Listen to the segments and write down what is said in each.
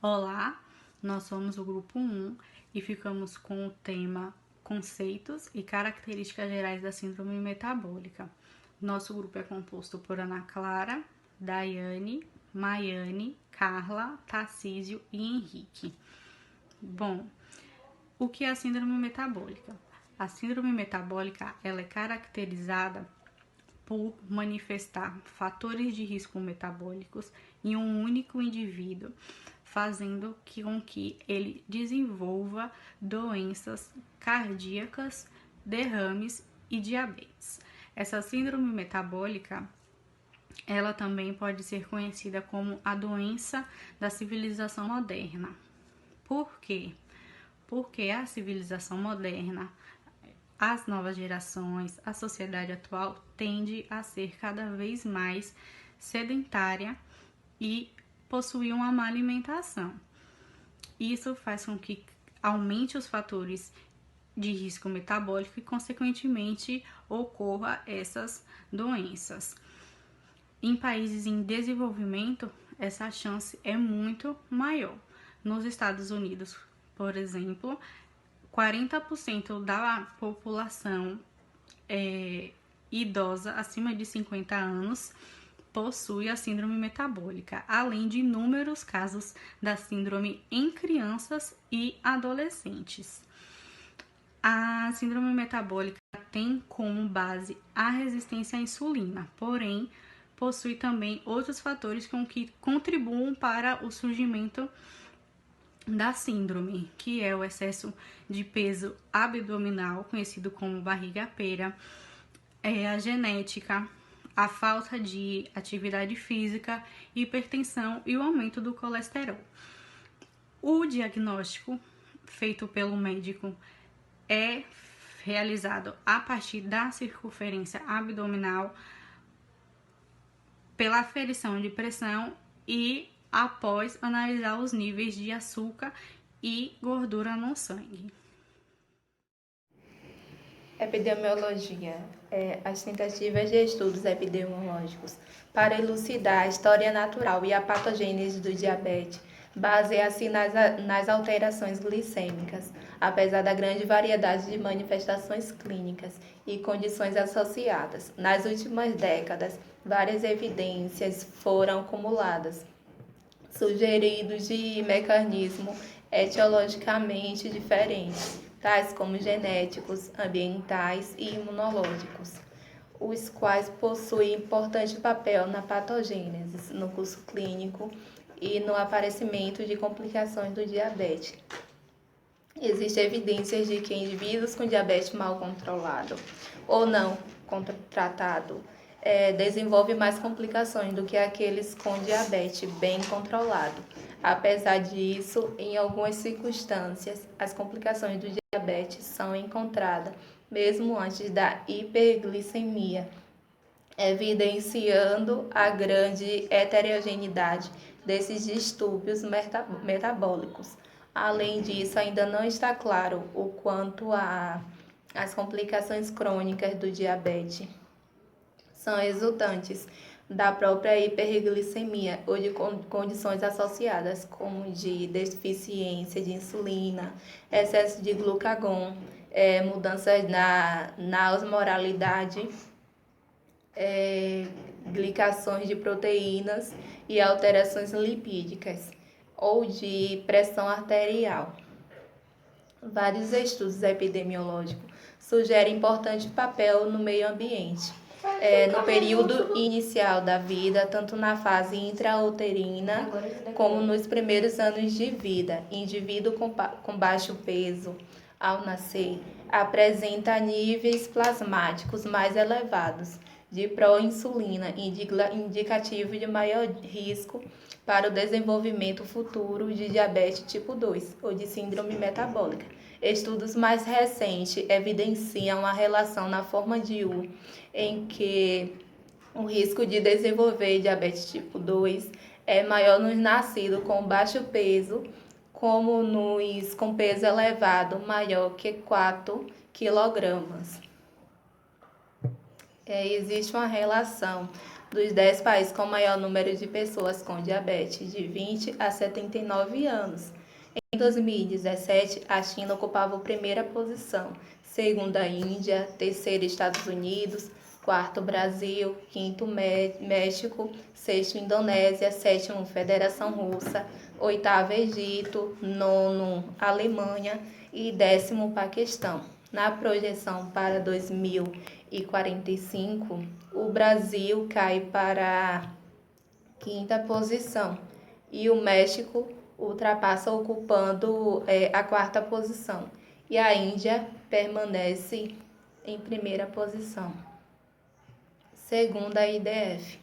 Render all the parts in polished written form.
Olá, nós somos o grupo 1 e ficamos com o tema Conceitos e Características Gerais da Síndrome Metabólica. Nosso grupo é composto por Ana Clara, Daiane, Maiane, Carla, Tarcísio e Henrique. Bom, o que é a síndrome metabólica? A síndrome metabólica ela é caracterizada por manifestar fatores de risco metabólicos em um único indivíduo, fazendo com que ele desenvolva doenças cardíacas, derrames e diabetes. Essa síndrome metabólica, ela também pode ser conhecida como a doença da civilização moderna. Por quê? Porque a civilização moderna, as novas gerações, a sociedade atual tende a ser cada vez mais sedentária e possuir uma má alimentação. Isso faz com que aumente os fatores de risco metabólico e, consequentemente, ocorra essas doenças. Em países em desenvolvimento, essa chance é muito maior. Nos Estados Unidos, por exemplo, 40% da população idosa acima de 50 anos possui a síndrome metabólica, além de inúmeros casos da síndrome em crianças e adolescentes. A síndrome metabólica tem como base a resistência à insulina, porém possui também outros fatores que contribuem para o surgimento da síndrome, que é o excesso de peso abdominal, conhecido como barriga pera, a genética, a falta de atividade física, hipertensão e o aumento do colesterol. O diagnóstico feito pelo médico é realizado a partir da circunferência abdominal, pela aferição de pressão e após analisar os níveis de açúcar e gordura no sangue. Epidemiologia as tentativas de estudos epidemiológicos para elucidar a história natural e a patogênese do diabetes baseia-se nas alterações glicêmicas, apesar da grande variedade de manifestações clínicas e condições associadas. Nas últimas décadas, várias evidências foram acumuladas, sugeridos de mecanismos etiologicamente diferentes, tais como genéticos, ambientais e imunológicos, os quais possuem importante papel na patogênese, no curso clínico e no aparecimento de complicações do diabetes. Existem evidências de que indivíduos com diabetes mal controlado ou não tratado desenvolvem mais complicações do que aqueles com diabetes bem controlado. Apesar disso, em algumas circunstâncias, as complicações do diabetes são encontradas mesmo antes da hiperglicemia, evidenciando a grande heterogeneidade desses distúrbios metabólicos. Além disso, ainda não está claro o quanto as complicações crônicas do diabetes são resultantes da própria hiperglicemia ou de condições associadas, como de deficiência de insulina, excesso de glucagon, mudanças na osmolaridade, glicações de proteínas e alterações lipídicas ou de pressão arterial. Vários estudos epidemiológicos sugerem importante papel no meio ambiente. No período inicial da vida, tanto na fase intrauterina como nos primeiros anos de vida, indivíduo com baixo peso, ao nascer, apresenta níveis plasmáticos mais elevados de proinsulina, indicativo de maior risco para o desenvolvimento futuro de diabetes tipo 2 ou de síndrome metabólica. Estudos mais recentes evidenciam a relação na forma de U, em que o risco de desenvolver diabetes tipo 2 é maior nos nascidos com baixo peso, como nos com peso elevado maior que 4 kg. Existe uma relação dos 10 países com maior número de pessoas com diabetes de 20 a 79 anos. Em 2017, a China ocupava a primeira posição, segundo a Índia, terceiro Estados Unidos, quarto Brasil, quinto México, sexto Indonésia, sétimo Federação Russa, oitavo Egito, nono Alemanha e décimo Paquistão. Na projeção para 2045, o Brasil cai para a quinta posição e o México ultrapassa ocupando a quarta posição. E a Índia permanece em primeira posição. Segundo a IDF,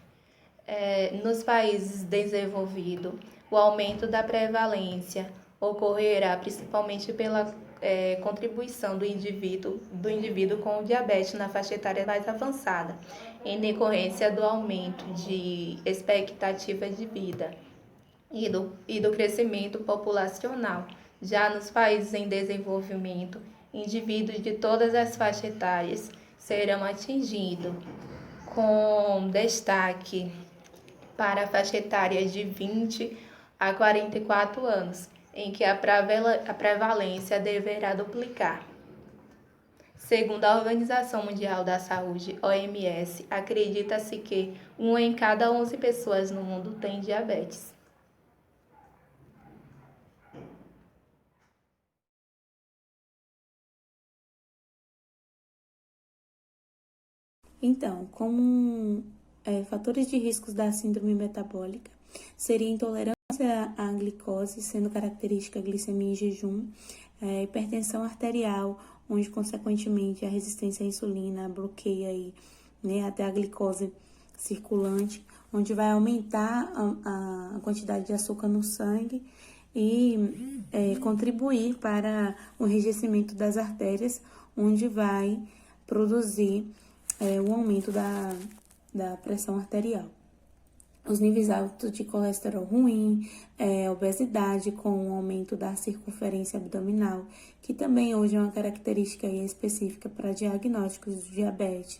nos países desenvolvidos, o aumento da prevalência ocorrerá principalmente pela contribuição do indivíduo com o diabetes na faixa etária mais avançada, em decorrência do aumento de expectativa de vida e do crescimento populacional. Já nos países em desenvolvimento, indivíduos de todas as faixas etárias serão atingidos, com destaque para a faixa etária de 20 a 44 anos, em que a prevalência deverá duplicar. Segundo a Organização Mundial da Saúde, OMS, acredita-se que 1 em cada 11 pessoas no mundo tem diabetes. Então, como fatores de riscos da síndrome metabólica, seria intolerância à glicose, sendo característica a glicemia em jejum, hipertensão arterial, onde, consequentemente, a resistência à insulina bloqueia aí, né, até a glicose circulante, onde vai aumentar a quantidade de açúcar no sangue e contribuir para o enrijecimento das artérias, onde vai produzir o aumento da pressão arterial. Os níveis altos de colesterol ruim, obesidade com o aumento da circunferência abdominal, que também hoje é uma característica específica para diagnósticos de diabetes.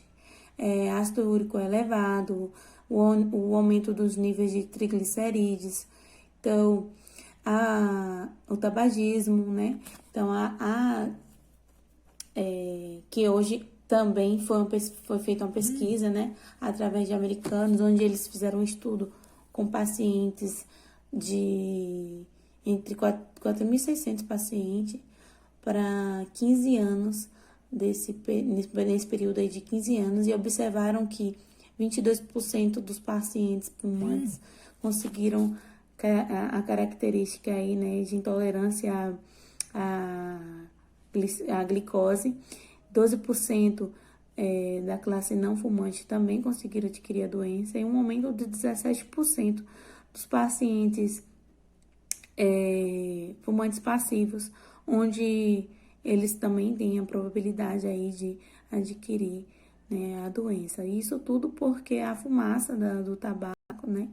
Ácido úrico elevado, o aumento dos níveis de triglicerídeos, então, o tabagismo, né? Então, que hoje também foi feita uma pesquisa, né, através de americanos, onde eles fizeram um estudo com pacientes entre 4.600 pacientes para 15 anos, nesse período aí de 15 anos, e observaram que 22% dos pacientes fumantes conseguiram a característica aí, né, de intolerância à glicose. 12% da classe não fumante também conseguiram adquirir a doença, e um aumento de 17% dos pacientes fumantes passivos, onde eles também têm a probabilidade aí de adquirir, né, a doença. Isso tudo porque a fumaça do tabaco, né,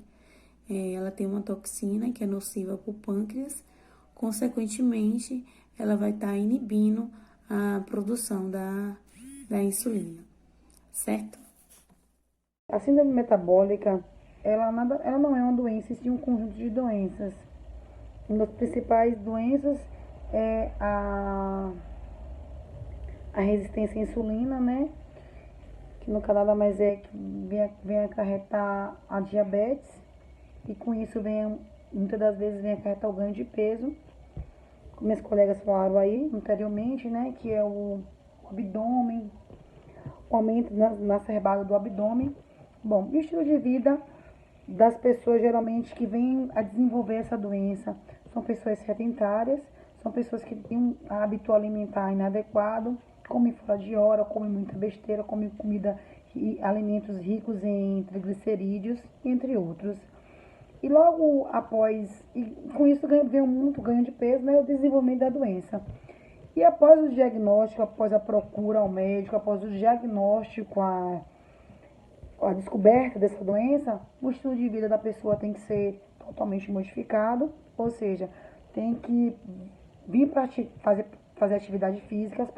ela tem uma toxina que é nociva para o pâncreas, consequentemente, ela vai estar inibindo a produção da insulina, certo? A síndrome metabólica, ela não é uma doença, sim um conjunto de doenças. Uma das principais doenças é a resistência à insulina, né? Que no caso nada mais é que vem acarretar a diabetes, e com isso muitas das vezes vem acarretar o ganho de peso, como minhas colegas falaram aí anteriormente, né, que é o abdômen, o aumento exacerbado do abdômen. Bom, o estilo de vida das pessoas geralmente que vêm a desenvolver essa doença são pessoas sedentárias, são pessoas que têm um hábito alimentar inadequado, comem fora de hora, comem muita besteira, comem comida e alimentos ricos em triglicerídeos, entre outros. E logo após, e com isso vem muito ganho de peso, né, o desenvolvimento da doença. E após o diagnóstico, após a procura ao médico, após o diagnóstico, a descoberta dessa doença, o estilo de vida da pessoa tem que ser totalmente modificado, ou seja, tem que vir praticar atividades físicas,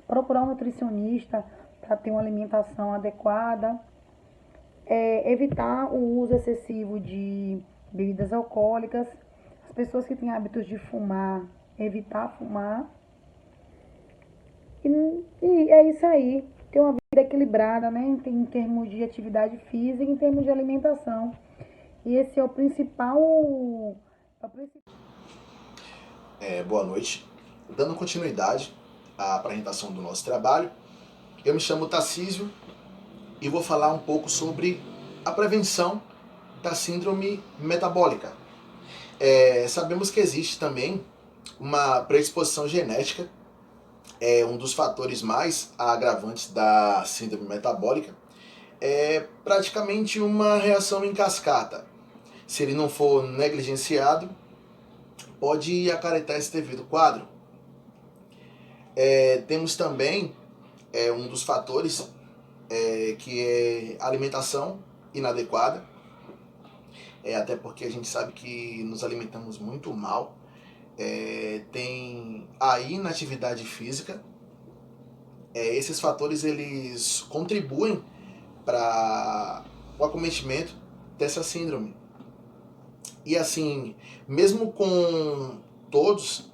procurar um nutricionista para ter uma alimentação adequada, evitar o uso excessivo de bebidas alcoólicas, as pessoas que têm hábitos de fumar, evitar fumar. E é isso aí, ter uma vida equilibrada, né, em termos de atividade física, em termos de alimentação. E esse é o principal. Boa noite. Dando continuidade à apresentação do nosso trabalho, eu me chamo Tarcísio e vou falar um pouco sobre a prevenção da síndrome metabólica. Sabemos que existe também uma predisposição genética, um dos fatores mais agravantes da síndrome metabólica é praticamente uma reação em cascata. Se ele não for negligenciado, pode acarretar esse devido quadro. Temos também um dos fatores que é alimentação inadequada, até porque a gente sabe que nos alimentamos muito mal. Tem a inatividade física. Esses fatores eles contribuem para o acometimento dessa síndrome. E assim, mesmo com todos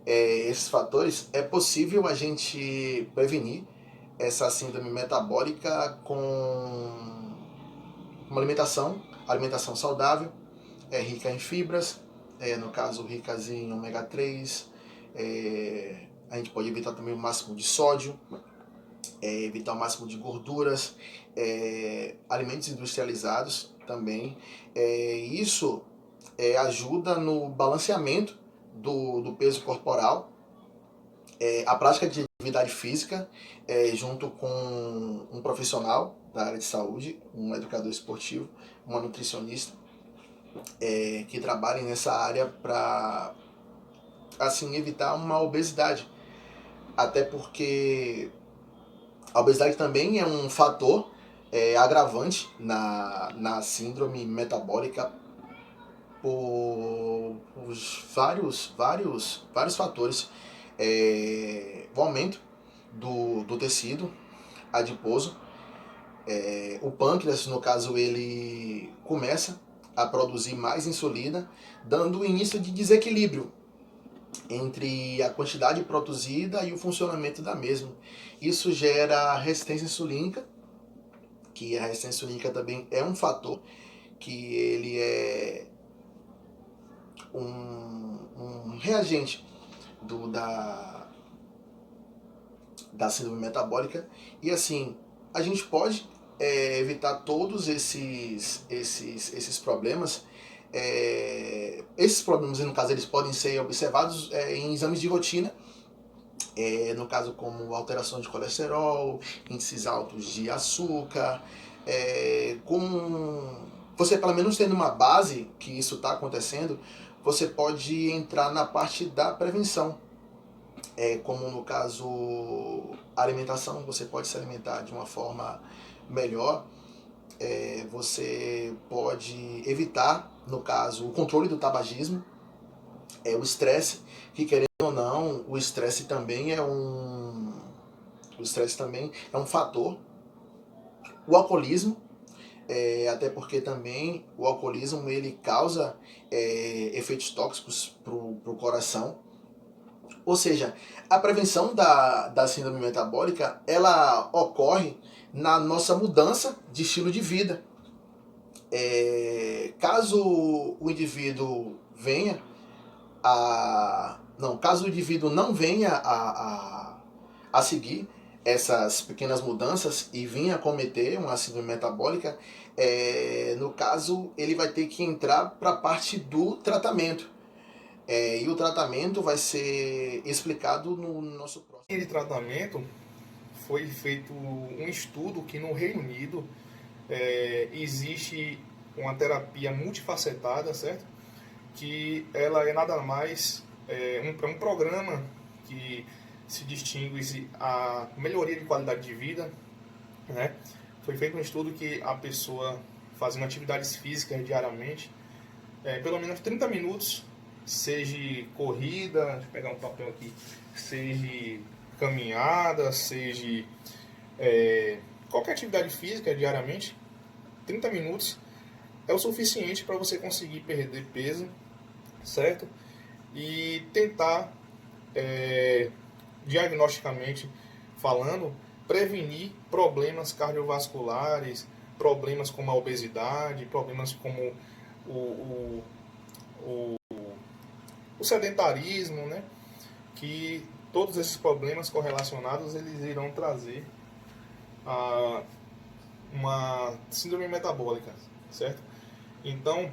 esses fatores, é possível a gente prevenir essa síndrome metabólica com uma alimentação saudável, rica em fibras, no caso ricas em ômega 3, a gente pode evitar também o máximo de sódio, evitar o máximo de gorduras, alimentos industrializados também. Isso ajuda no balanceamento do peso corporal, a prática de atividade física junto com um profissional da área de saúde, um educador esportivo, uma nutricionista, que trabalhem nessa área para assim evitar uma obesidade, até porque a obesidade também é um fator agravante na síndrome metabólica por vários fatores. O aumento do tecido adiposo, o pâncreas, no caso, ele começa a produzir mais insulina, dando início de desequilíbrio entre a quantidade produzida e o funcionamento da mesma. Isso gera resistência insulínica, que a resistência insulínica também é um fator que ele é um reagente da síndrome metabólica. E assim, a gente pode evitar todos esses problemas. Esses problemas, no caso, eles podem ser observados em exames de rotina, no caso como alteração de colesterol, índices altos de açúcar, com você pelo menos tendo uma base que isso está acontecendo, você pode entrar na parte da prevenção, como no caso alimentação, você pode se alimentar de uma forma melhor, você pode evitar, no caso, o controle do tabagismo, o estresse, que querendo ou não, o estresse também é um fator. O alcoolismo, até porque também o alcoolismo ele causa efeitos tóxicos para o coração. Ou seja, a prevenção da síndrome metabólica ela ocorre na nossa mudança de estilo de vida. Caso o indivíduo não venha a seguir essas pequenas mudanças e venha a cometer uma síndrome metabólica, no caso ele vai ter que entrar para a parte do tratamento. E o tratamento vai ser explicado no nosso próximo. De tratamento foi feito um estudo que no Reino Unido existe uma terapia multifacetada, certo? Que ela é nada mais um programa que se distingue a melhoria de qualidade de vida, né? Foi feito um estudo que a pessoa fazendo atividades físicas diariamente, pelo menos 30 minutos, seja corrida, deixa eu pegar um papel aqui, seja caminhada, seja qualquer atividade física diariamente, 30 minutos é o suficiente para você conseguir perder peso, certo? E tentar, diagnosticamente falando, prevenir problemas cardiovasculares, problemas como a obesidade, problemas como o sedentarismo, né? Que todos esses problemas correlacionados eles irão trazer uma síndrome metabólica, certo? Então,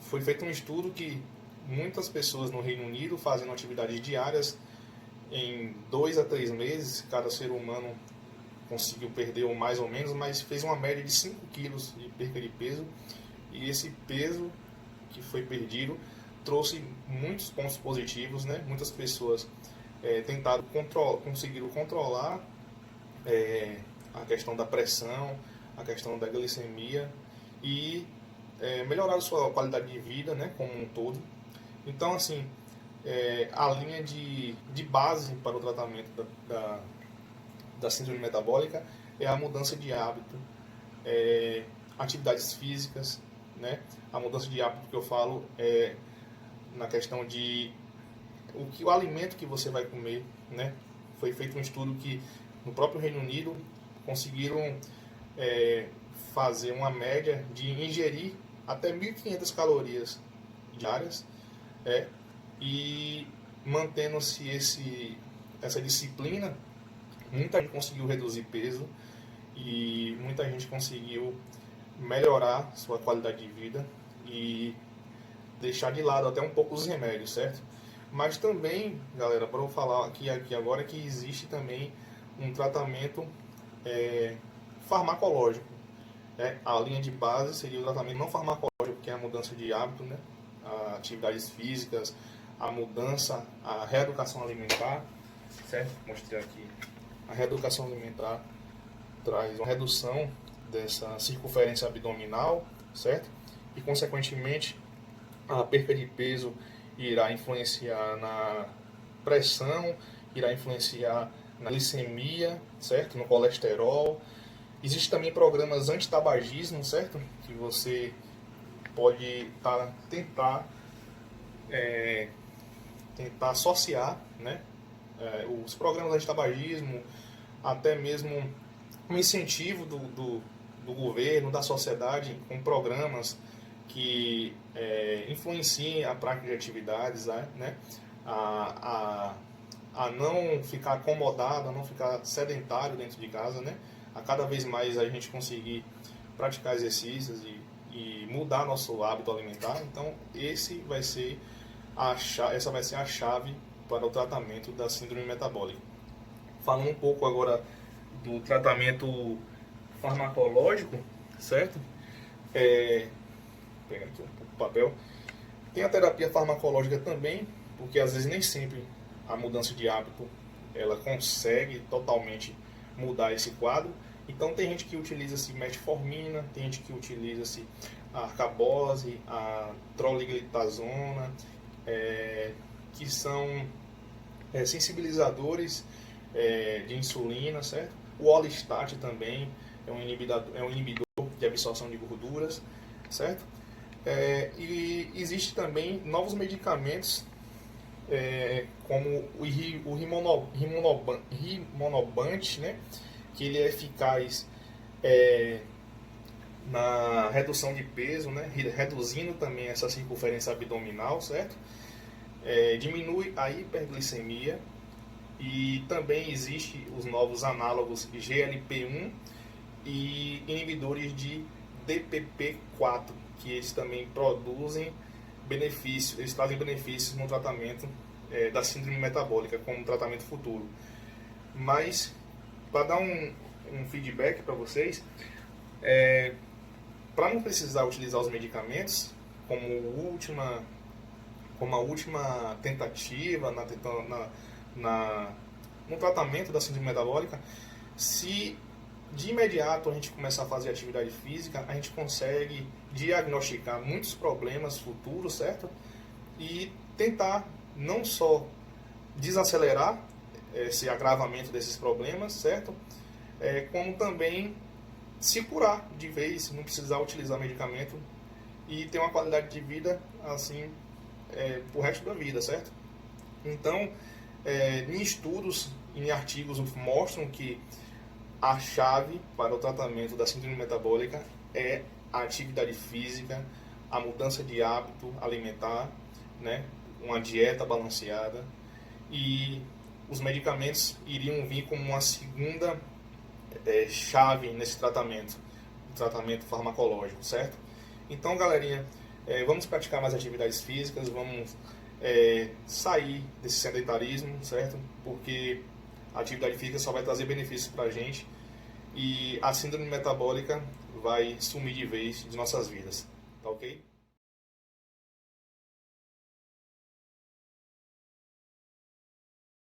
foi feito um estudo que muitas pessoas no Reino Unido fazendo atividades diárias em 2 a 3 meses, cada ser humano conseguiu perder ou mais ou menos, mas fez uma média de 5 quilos de perca de peso, e esse peso que foi perdido trouxe muitos pontos positivos, né? Muitas pessoas conseguiram controlar a questão da pressão, a questão da glicemia e melhorar a sua qualidade de vida, né, como um todo. Então, assim, a linha de base para o tratamento da síndrome metabólica é a mudança de hábito, atividades físicas, né? A mudança de hábito que eu falo é na questão de o alimento que você vai comer, né? Foi feito um estudo que no próprio Reino Unido conseguiram fazer uma média de ingerir até 1.500 calorias diárias, e mantendo-se essa disciplina, muita gente conseguiu reduzir peso e muita gente conseguiu melhorar sua qualidade de vida e deixar de lado até um pouco os remédios, certo? Mas também, galera, para eu falar aqui agora, que existe também um tratamento farmacológico. A linha de base seria o tratamento não farmacológico, que é a mudança de hábito, né? Atividades físicas, a reeducação alimentar, certo? Vou mostrar aqui. A reeducação alimentar traz uma redução dessa circunferência abdominal, certo? E, consequentemente, a perca de peso irá influenciar na pressão, irá influenciar na glicemia, certo? No colesterol. Existem também programas antitabagismo, certo? Que você pode tentar associar, né? Os programas antitabagismo, até mesmo um incentivo do governo, da sociedade, com programas que influenciem a prática de atividades, né? A não ficar acomodado, a não ficar sedentário dentro de casa, né? A cada vez mais a gente conseguir praticar exercícios e mudar nosso hábito alimentar. Então, essa vai ser a chave para o tratamento da síndrome metabólica. Falando um pouco agora do tratamento farmacológico, certo? Pegar aqui um pouco de papel. Tem a terapia farmacológica também, porque às vezes nem sempre a mudança de hábito ela consegue totalmente mudar esse quadro. Então tem gente que utiliza-se metformina, tem gente que utiliza-se a arcabose, a troliglitazona, que são sensibilizadores de insulina, certo? O Orlistat também é um inibidor de absorção de gorduras, certo? E existe também novos medicamentos, como o rimonabant, né? Que ele é eficaz na redução de peso, né? Reduzindo também essa circunferência abdominal, certo? Diminui a hiperglicemia, e também existe os novos análogos GLP-1 e inibidores de DPP-4, que eles também produzem benefícios, eles trazem benefícios no tratamento da síndrome metabólica como tratamento futuro. Mas, para dar um feedback para vocês, para não precisar utilizar os medicamentos como a última tentativa no tratamento da síndrome metabólica, se de imediato a gente começar a fazer atividade física, a gente consegue diagnosticar muitos problemas futuros, certo? E tentar não só desacelerar esse agravamento desses problemas, certo? como também se curar de vez, não precisar utilizar medicamento e ter uma qualidade de vida assim pro resto da vida, certo? Então, em estudos, em artigos mostram que a chave para o tratamento da síndrome metabólica é a atividade física, a mudança de hábito alimentar, né? Uma dieta balanceada, e os medicamentos iriam vir como uma segunda chave nesse tratamento, o tratamento farmacológico, certo? Então, galerinha, vamos praticar mais atividades físicas, vamos sair desse sedentarismo, certo? Porque a atividade física só vai trazer benefícios para a gente e a síndrome metabólica vai sumir de vez de nossas vidas, tá ok?